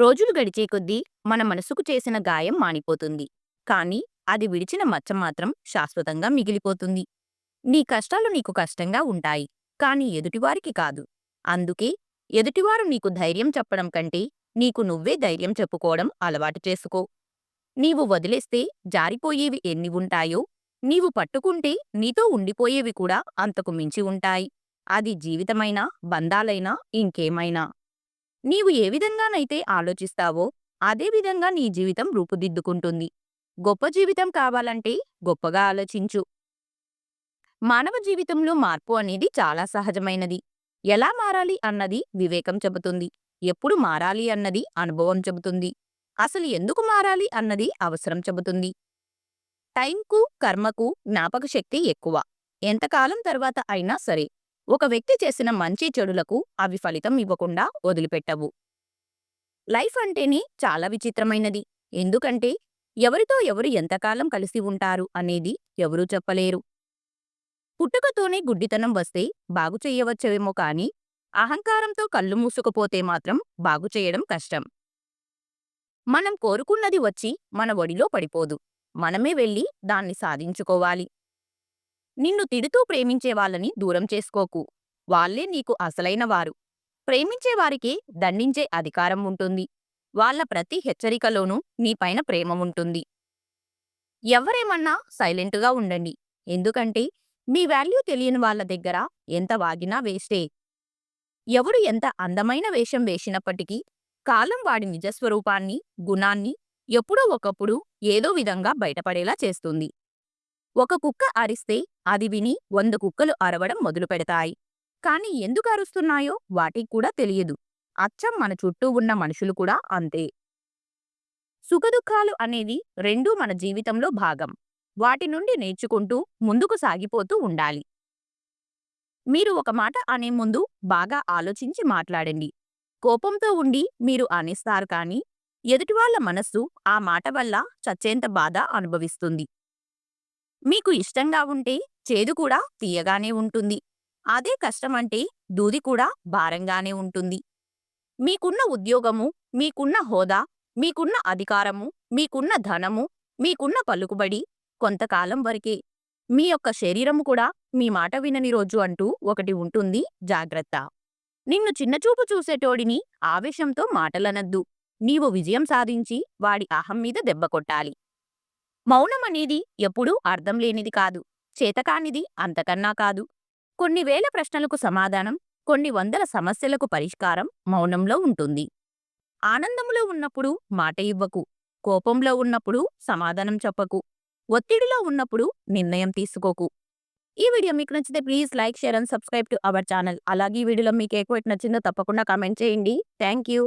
రోజులు గడిచే కొద్దీ మన మనసుకు చేసిన గాయం మానిపోతుంది. కానీ అది విడిచిన మచ్చ మాత్రం శాశ్వతంగా మిగిలిపోతుంది. నీ కష్టాలు నీకు కష్టంగా ఉంటాయి. కానీ ఎదుటివారికి కాదు. అందుకే ఎదుటివారు నీకు ధైర్యం చెప్పడం కంటే నీకు నువ్వే ధైర్యం చెప్పుకోవడం అలవాటు చేసుకో. నీవు వదిలేస్తే జారిపోయేవి ఎన్ని ఉంటాయో, నీవు పట్టుకుంటే నీతో ఉండిపోయేవి కూడా అంతకు మించి ఉంటాయి. అది జీవితమైనా, బంధాలైనా, ఇంకేమైనా. నీవు ఏ విధంగానైతే ఆలోచిస్తావో అదే విధంగా నీ జీవితం రూపుదిద్దుకుంటుంది. గొప్ప జీవితం కావాలంటే గొప్పగా ఆలోచించు. మానవ జీవితంలో మార్పు అనేది చాలా సహజమైనది. ఎలా మారాలి అన్నది వివేకం చెబుతుంది. ఎప్పుడు మారాలి అన్నది అనుభవం చెబుతుంది. అసలు ఎందుకు మారాలి అన్నది అవసరం చెబుతుంది. టైంకు, కర్మకు జ్ఞాపక శక్తి ఎక్కువ. ఎంతకాలం తర్వాత అయినా సరే ఒక వ్యక్తి చేసిన మంచి చెడులకు అవి ఫలితం ఇవ్వకుండా వదిలిపెట్టవు. లైఫ్ అంటేనే చాలా విచిత్రమైనది. ఎందుకంటే ఎవరితో ఎవరు ఎంతకాలం కలిసి ఉంటారు అనేది ఎవరూ చెప్పలేరు. పుట్టుకతోనే గుడ్డితనం వస్తే బాగు చెయ్యవచ్చేమో కానీ అహంకారంతో కళ్ళు మూసుకుపోతే మాత్రం బాగు చేయడం కష్టం. మనం కోరుకున్నది వచ్చి మన ఒడిలో పడిపోదు. మనమే వెళ్ళి దాన్ని సాధించుకోవాలి. నిన్ను తిడుతూ ప్రేమించే వాళ్ళని దూరం చేసుకోకు. వాళ్ళే నీకు అసలైన వారు. ప్రేమించే వారికే దండించే అధికారం ఉంటుంది. వాళ్ళ ప్రతి హెచ్చరికలోనూ నీపైన ప్రేమ ఉంటుంది. ఎవరేమన్నా సైలెంటుగా ఉండండి. ఎందుకంటే మీ వాల్యూ తెలియని వాళ్ళ దగ్గర ఎంత వాగినా వేస్టే. ఎవడు ఎంత అందమైన వేషం వేసినప్పటికీ కాలం వాడి నిజస్వరూపాన్ని, గుణాన్ని ఎప్పుడో ఒకప్పుడు ఏదో విధంగా బయటపడేలా చేస్తుంది. ఒక కుక్క అరిస్తే అది విని 100 కుక్కలు అరవడం మొదలుపెడతాయి. కాని ఎందుకు అరుస్తున్నాయో వాటికి కూడా తెలియదు. అచ్చం మన చుట్టూ ఉన్న మనుషులు కూడా అంతే. సుఖదుఖాలు అనేది రెండూ మన జీవితంలో భాగం. వాటి నుండి నేర్చుకుంటూ ముందుకు సాగిపోతూ ఉండాలి. మీరు ఒక మాట అనే ముందు బాగా ఆలోచించి మాట్లాడండి. కోపంతో ఉండి మీరు అనేస్తారు కానీ ఎదుటివాళ్ల మనస్సు ఆ మాట వల్ల చచ్చేంత బాధ అనుభవిస్తుంది. మీకు ఇష్టంగా ఉంటే చేదు కూడా తీయగానే ఉంటుంది. అదే కష్టమంటే దూది కూడా భారంగానే ఉంటుంది. మీకున్న ఉద్యోగము, మీకున్న హోదా, మీకున్న అధికారము, మీకున్న ధనము, మీకున్న పలుకుబడి కొంతకాలం వరకే. మీ యొక్క శరీరము కూడా మీ మాట వినని రోజు అంటూ ఒకటి ఉంటుంది, జాగ్రత్త. నిన్ను చిన్నచూపు చూసేటోడిని ఆవేశంతో మాటలనద్దు. నీవు విజయం సాధించి వాడి అహం మీద దెబ్బ కొట్టాలి. మౌనమనేది ఎప్పుడూ అర్థం లేనిది కాదు, చేతకానిది అంతకన్నా కాదు. కొన్ని వేల ప్రశ్నలకు సమాధానం, కొన్ని వందల సమస్యలకు పరిష్కారం మౌనంలో ఉంటుంది. ఆనందంలో ఉన్నప్పుడు మాట ఇవ్వకు. కోపంలో ఉన్నప్పుడు సమాధానం చెప్పకు. ఒత్తిడిలో ఉన్నప్పుడు నిర్ణయం తీసుకోకు. ఈ వీడియో మీకు నచ్చితే please like, share and subscribe to our channel. అలాగే ఈ వీడియోలో మీకు ఏ క్వెట్ నచ్చిందో తప్పకుండా కామెంట్ చేయండి. Thank you.